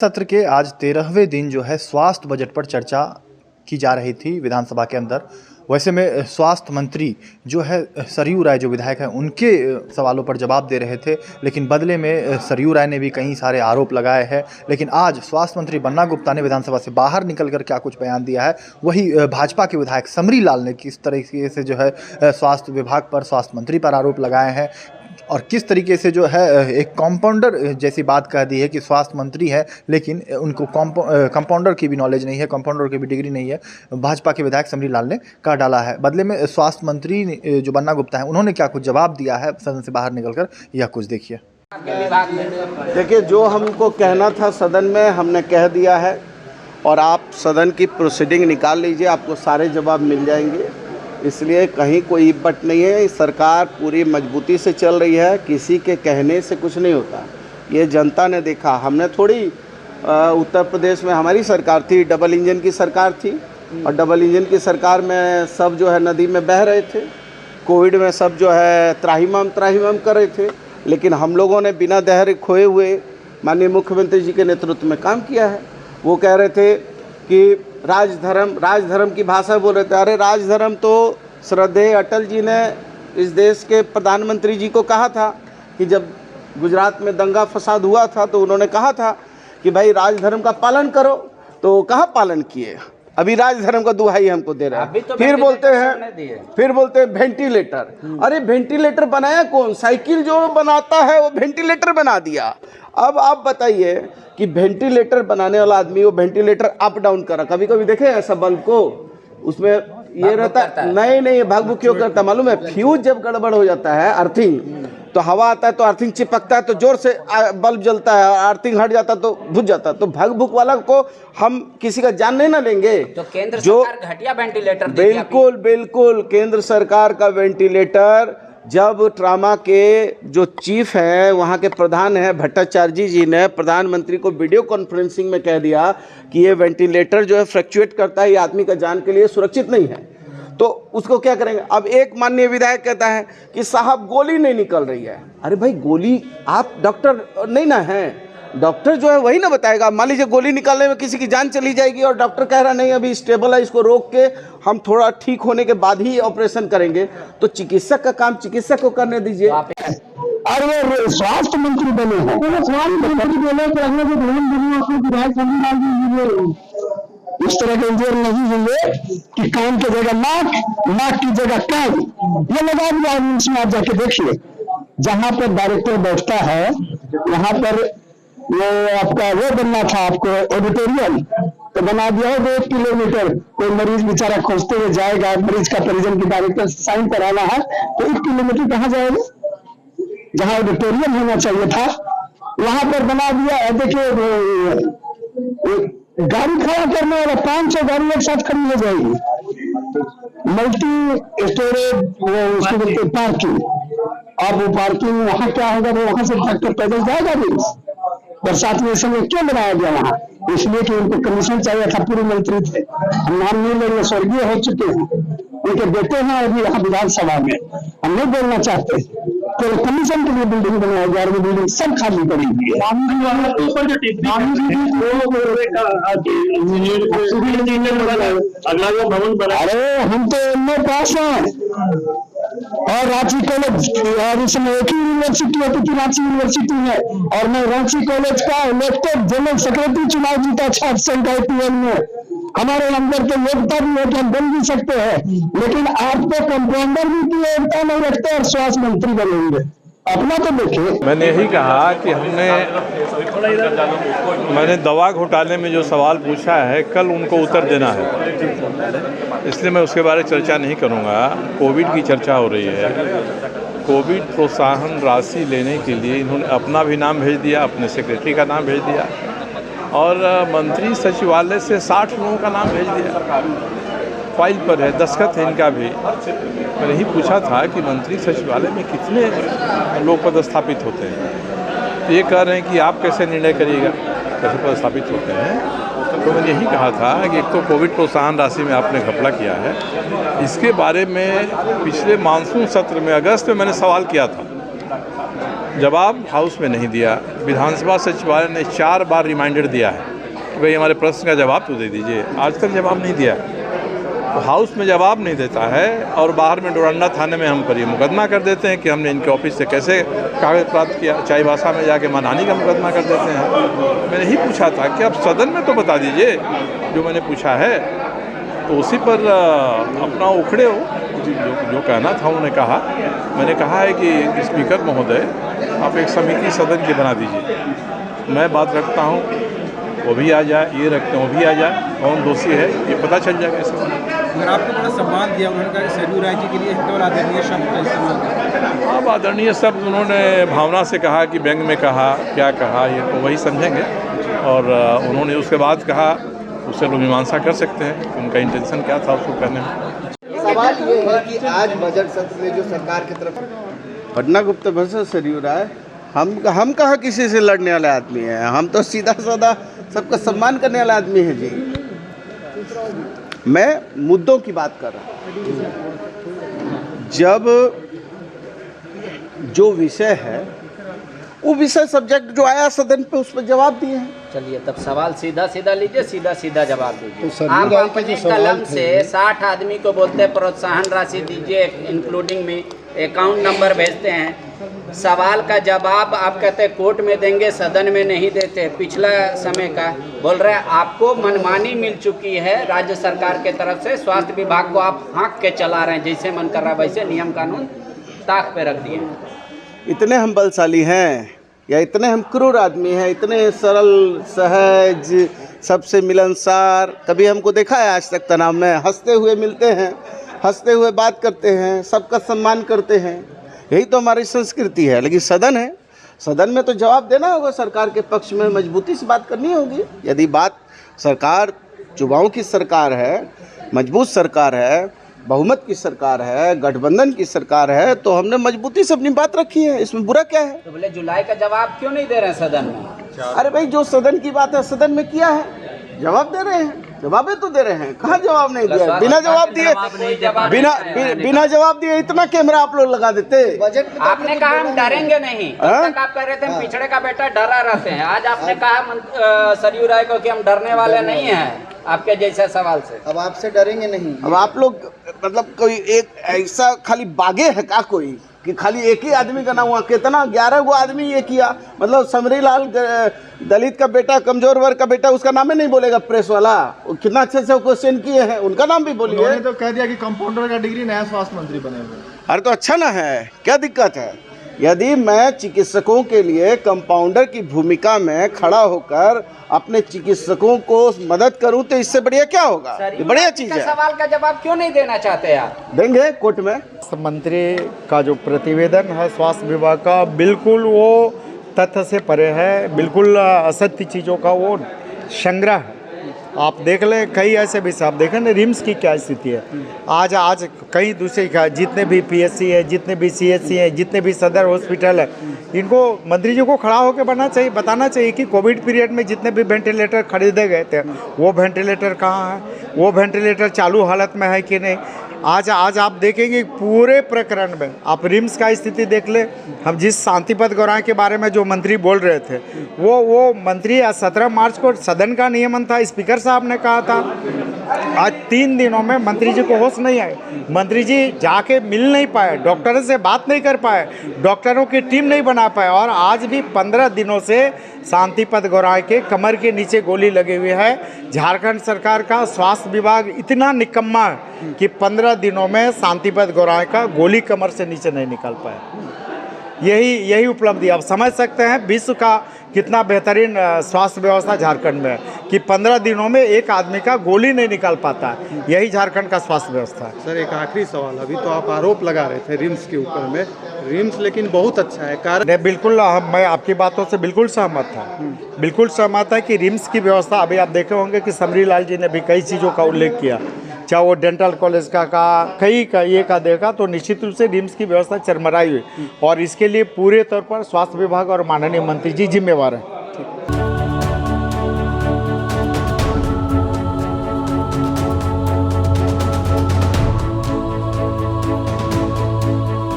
सत्र के आज 13वें दिन जो है स्वास्थ्य बजट पर चर्चा की जा रही थी विधानसभा के अंदर। वैसे में स्वास्थ्य मंत्री जो है सरयू राय जो विधायक हैं उनके सवालों पर जवाब दे रहे थे, लेकिन बदले में सरयू राय ने भी कई सारे आरोप लगाए हैं। लेकिन आज स्वास्थ्य मंत्री बन्ना गुप्ता ने विधानसभा से बाहर निकलकर क्या कुछ बयान दिया है, वही भाजपा के विधायक समरी लाल ने किस तरीके से जो है स्वास्थ्य विभाग पर, स्वास्थ्य मंत्री पर आरोप लगाए हैं और किस तरीके से जो है एक कंपाउंडर जैसी बात कह दी है कि स्वास्थ्य मंत्री है लेकिन उनको कंपाउंडर की भी नॉलेज नहीं है, कंपाउंडर की भी डिग्री नहीं है, भाजपा के विधायक समरी लाल ने कहा डाला है। बदले में स्वास्थ्य मंत्री जो बन्ना गुप्ता है उन्होंने क्या कुछ जवाब दिया है सदन से बाहर निकलकर, यह कुछ देखिए। देखिए, जो हमको कहना था सदन में हमने कह दिया है और आप सदन की प्रोसीडिंग निकाल लीजिए, आपको सारे जवाब मिल जाएंगे। इसलिए कहीं कोई इब्बट नहीं है। सरकार पूरी मजबूती से चल रही है, किसी के कहने से कुछ नहीं होता। ये जनता ने देखा। हमने थोड़ी उत्तर प्रदेश में हमारी सरकार थी, डबल इंजन की सरकार थी और डबल इंजन की सरकार में सब जो है नदी में बह रहे थे। कोविड में सब जो है त्राहिमाम कर रहे थे, लेकिन हम लोगों ने बिना धैर्य खोए हुए माननीय मुख्यमंत्री जी के नेतृत्व में काम किया है। वो कह रहे थे कि राजधर्म की भाषा बोल रहे थे। अरे राजधर्म तो श्रद्धेय अटल जी ने इस देश के प्रधानमंत्री जी को कहा था कि जब गुजरात में दंगा फसाद हुआ था तो उन्होंने कहा था कि भाई राजधर्म का पालन करो, तो कहाँ पालन किए। अभी राजधर्म का दुहाई हमको दे रहा है। तो फिर बोलते हैं वेंटिलेटर। अरे वेंटिलेटर बनाया कौन? साइकिल जो बनाता है वो वेंटिलेटर बना दिया। अब आप बताइए कि वेंटिलेटर बनाने वाला आदमी वो वेंटिलेटर अप डाउन कर रहा। कभी कभी देखे ऐसा बल्ब को, उसमें ये रहता है। नहीं, भाग क्यों करता मालूम है? फ्यूज जब गड़बड़ हो जाता है, अर्थिंग, तो हवा आता है तो अर्थिंग चिपकता है तो जोर से बल्ब जलता है, अर्थिंग हट जाता तो बुझ जाता है। तो भग भुक वाला को हम किसी का जान नहीं ना लेंगे। तो केंद्र सरकार घटिया वेंटिलेटर बिल्कुल केंद्र सरकार का वेंटिलेटर, जब ट्रामा के जो चीफ हैं वहाँ के प्रधान हैं भट्टाचार्य जी ने प्रधानमंत्री को वीडियो कॉन्फ्रेंसिंग में कह दिया कि ये वेंटिलेटर जो है फ्लक्चुएट करता है, ये आदमी का जान के लिए सुरक्षित नहीं है, तो उसको क्या करेंगे। अब एक माननीय विधायक कहता है कि साहब गोली नहीं निकल रही है। अरे भाई, गोली आप डॉक्टर नहीं ना हैं, डॉक्टर जो है वही ना बताएगा। मान लीजिए गोली निकालने में किसी की जान चली जाएगी और डॉक्टर कह रहा नहीं अभी स्टेबल है, इसको रोक के हम थोड़ा ठीक होने के बाद ही ऑपरेशन करेंगे, तो चिकित्सक का काम चिकित्सक को करने दीजिए। और वो स्वास्थ्य मंत्री बने हैं, स्वास्थ्य मंत्री बोले इस तरह के इंजीनियर नहीं होंगे कि कान की जगह नाक की जगह कान। ये लगा दिया आप जाके देखिए, जहाँ पर डायरेक्टर बैठता है वहाँ पर वो आपका वो बनना था आपको ऑडिटोरियम, तो बना दिया है 2 किलोमीटर। कोई मरीज बेचारा खोजते हुए जाएगा, मरीज का परिजन की डायरेक्टर साइन कराना है तो 1 किलोमीटर कहाँ जाएगा? जहाँ ऑडिटोरियम होना चाहिए था वहां पर बना दिया है। देखिए, गाड़ी खड़ा करने वाला 500 गाड़ी एक साथ खड़ी हो जाएगी, मल्टी स्टोरेज उसको बोलते पार्किंग। अब वो पार्किंग वहाँ क्या होगा, वो वहां से डॉक्टर पैदल जाएगा भी। बरसात में समय क्यों बनाया गया वहाँ? इसलिए कि उनको कमीशन चाहिए था। पूर्व मंत्री थे, हम नाम नहीं लेंगे, स्वर्गीय हो चुके हैं, उनके बेटे हैं अभी यहाँ विधानसभा में, हम नहीं बोलना चाहते। तो कमीशन के लिए बिल्डिंग बनाया गया, वो बिल्डिंग सब खाली पड़ी हुई है। अरे हम तो एमए पास हैं और रांची कॉलेज, और इसमें एक ही यूनिवर्सिटी होती थी, रांची यूनिवर्सिटी है, और मैं रांची कॉलेज का इलेक्टेड जनरल सेक्रेटरी चुनाव जीता 66 IPL में। हमारे अंदर तो योग्यता भी है कि हम बन भी सकते हैं, लेकिन आप तो कंपाउंडर भी की योग्यता नहीं रखते और स्वास्थ्य मंत्री बनेंगे। अपना तो देखिए। मैंने यही कहा कि मैंने दवा घोटाले में जो सवाल पूछा है कल उनको उत्तर देना है, इसलिए मैं उसके बारे में चर्चा नहीं करूंगा। कोविड की चर्चा हो रही है। कोविड प्रोत्साहन राशि लेने के लिए इन्होंने अपना भी नाम भेज दिया, अपने सेक्रेटरी का नाम भेज दिया और मंत्री सचिवालय से 60 लोगों का नाम भेज दिया। फाइल पर है, दस्तखत है इनका भी। मैंने ही पूछा था कि मंत्री सचिवालय में कितने लोग पदस्थापित होते हैं, तो ये कह रहे हैं कि आप कैसे निर्णय करिएगा कैसे पदस्थापित होते हैं। तो मैंने यही कहा था कि एक तो कोविड प्रोत्साहन राशि में आपने घपला किया है, इसके बारे में पिछले मानसून सत्र में अगस्त में मैंने सवाल किया था जवाब हाउस में नहीं दिया। विधानसभा सचिवालय ने 4 बार रिमाइंडर दिया है कि भाई हमारे प्रश्न का जवाब तो दे दीजिए, आज तक जवाब नहीं दिया। तो हाउस में जवाब नहीं देता है और बाहर में डोरंडा थाने में हम पर ये मुकदमा कर देते हैं कि हमने इनके ऑफिस से कैसे कागज़ प्राप्त किया, चाईबासा में जाके मानहानि का मुकदमा कर देते हैं। मैंने ही पूछा था कि आप सदन में तो बता दीजिए जो मैंने पूछा है, तो उसी पर अपना उखड़े हो। जो कहना था उन्होंने कहा, मैंने कहा है कि स्पीकर महोदय आप एक समिति सदन की बना दीजिए, मैं बात रखता हूँ, वो भी आ जाए, ये रखते हैं वो भी आ जाए, कौन दोषी है ये पता चल जाएगा। इस अगर आपको बड़ा सम्मान दिया, उन्होंने कहा कि सरयू राय जी के लिए केवल आदरणीय शब्द का इस्तेमाल किया। अब आदरणीय शब्द उन्होंने भावना से कहा कि व्यंग में कहा, क्या कहा ये तो वही समझेंगे। और उन्होंने उसके बाद कहा, उससे लोग मीमांसा कर सकते हैं कि उनका इंटेंशन क्या था उसको कहने में। सवाल ये है कि आज बजट सत्र में जो सरकार की तरफ पटना गुप्त भाषा सरयू राय, हम कहाँ किसी से लड़ने वाले आदमी हैं, हम तो सीधा साधा सबका सम्मान करने वाला आदमी है जी। मैं मुद्दों की बात कर रहा हूँ। जब जो विषय है वो विषय सब्जेक्ट जो आया सदन पे उस पर जवाब दिए हैं। चलिए तब सवाल सीधा सीधा लीजिए, सीधा सीधा जवाब दीजिए। तो आप अपने कलम से 60 आदमी को बोलते हैं प्रोत्साहन राशि दीजिए, इंक्लूडिंग में अकाउंट नंबर भेजते हैं। सवाल का जवाब आप कहते हैं कोर्ट में देंगे, सदन में नहीं देते। पिछला समय का बोल रहे हैं आपको मनमानी मिल चुकी है राज्य सरकार के तरफ से, स्वास्थ्य विभाग को आप हाँक के चला रहे हैं, जैसे मन कर रहा है वैसे नियम कानून ताक पे रख दिए। इतने हम बलशाली हैं या इतने हम क्रूर आदमी हैं, इतने सरल सहज सबसे मिलनसार, कभी हमको देखा है आज तक तनाव में? हंसते हुए मिलते हैं, हंसते हुए बात करते हैं, सबका सम्मान करते हैं, यही तो हमारी संस्कृति है। लेकिन सदन है, सदन में तो जवाब देना होगा, सरकार के पक्ष में मजबूती से बात करनी होगी। यदि बात सरकार युवाओं की सरकार है, मजबूत सरकार है, बहुमत की सरकार है, गठबंधन की सरकार है, तो हमने मजबूती से अपनी बात रखी है, इसमें बुरा क्या है? तो बोले जुलाई का जवाब क्यों नहीं दे रहे हैं सदन में? अरे भाई जो सदन की बात है सदन में किया है, जवाब दे रहे हैं, जवाबें तो दे रहे हैं, कहाँ जवाब नहीं दिया? बिना जवाब दिए, बिना जवाब दिए इतना कैमरा आप लोग लगा देते। बजट आपने कहा हम डरेंगे नहीं, तब तक आप कह रहे थे हम पिछड़े का बेटा डरा रहते हैं। आज आपने कहा सरयू राय को कि हम डरने वाले नहीं हैं आपके जैसे सवाल से। अब आपसे डरेंगे नहीं। अब आप लोग मतलब कोई एक ऐसा खाली बागे है का कोई कि खाली एक ही आदमी का नाम हुआ? कितना 11 गो आदमी ये किया, मतलब समरी लाल दलित का बेटा, कमजोर वर्ग का बेटा, उसका नाम ही नहीं बोलेगा प्रेस वाला? वो कितना अच्छे से क्वेश्चन किए हैं, उनका नाम भी बोलिए। उन्होंने तो कह दिया कि कंपाउंडर का डिग्री नया स्वास्थ्य मंत्री बने हुए। अरे तो अच्छा ना है, क्या दिक्कत है? यदि मैं चिकित्सकों के लिए कंपाउंडर की भूमिका में खड़ा होकर अपने चिकित्सकों को मदद करूं तो इससे बढ़िया क्या होगा? ये बढ़िया चीज है। सवाल का जवाब क्यों नहीं देना चाहते आप? देंगे कोर्ट में। मंत्री का जो प्रतिवेदन है स्वास्थ्य विभाग का, बिल्कुल वो तथ्य से परे है, बिल्कुल असत्य चीज़ों का वो संग्रह है। आप देख लें, कई ऐसे विषय आप देखें ना, रिम्स की क्या स्थिति है आज कई दूसरे जितने भी पीएचसी है, जितने भी सीएचसी है, जितने भी सदर हॉस्पिटल है, इनको मंत्री जी को खड़ा होकर बताना चाहिए कि कोविड पीरियड में जितने भी वेंटिलेटर खरीदे गए थे वो वेंटिलेटर कहाँ है, वो वेंटिलेटर चालू हालत में है कि नहीं। आज आप देखेंगे पूरे प्रकरण में, आप रिम्स का स्थिति देख ले। हम जिस शांतिपद गौराई के बारे में जो मंत्री बोल रहे थे, वो मंत्री 17 मार्च को सदन का नियमन था, स्पीकर साहब ने कहा था। आज 3 दिनों में मंत्री जी को होश नहीं आए, मंत्री जी जाके मिल नहीं पाए, डॉक्टरों से बात नहीं कर पाए, डॉक्टरों की टीम नहीं बना पाए, और आज भी 15 दिनों से शांतिपद गौराई के कमर के नीचे गोली लगी हुई है। झारखंड सरकार का स्वास्थ्य विभाग इतना निकम्मा है कि 15 दिनों में शांतिपद गौराई का गोली कमर से नीचे नहीं निकाल पाया। यही उपलब्धि आप समझ सकते हैं विश्व का कितना बेहतरीन स्वास्थ्य व्यवस्था झारखंड में है कि 15 दिनों में एक आदमी का गोली नहीं निकाल पाता है। यही झारखंड का स्वास्थ्य व्यवस्था है। सर एक आखिरी सवाल, अभी तो आप आरोप लगा रहे थे रिम्स के ऊपर में, रिम्स लेकिन बहुत अच्छा है कारण? नहीं, बिल्कुल मैं आपकी बातों से बिल्कुल सहमत था, बिल्कुल सहमत है कि रिम्स की व्यवस्था, अभी आप देखे होंगे कि समरी लाल जी ने भी कई चीज़ों का उल्लेख किया, चाहे वो डेंटल कॉलेज का कई का ये का देखा, तो निश्चित रूप से रिम्स की व्यवस्था चरमराई हुई, और इसके लिए पूरे तौर पर स्वास्थ्य विभाग और माननीय मंत्री जी जिम्मेवार हैं।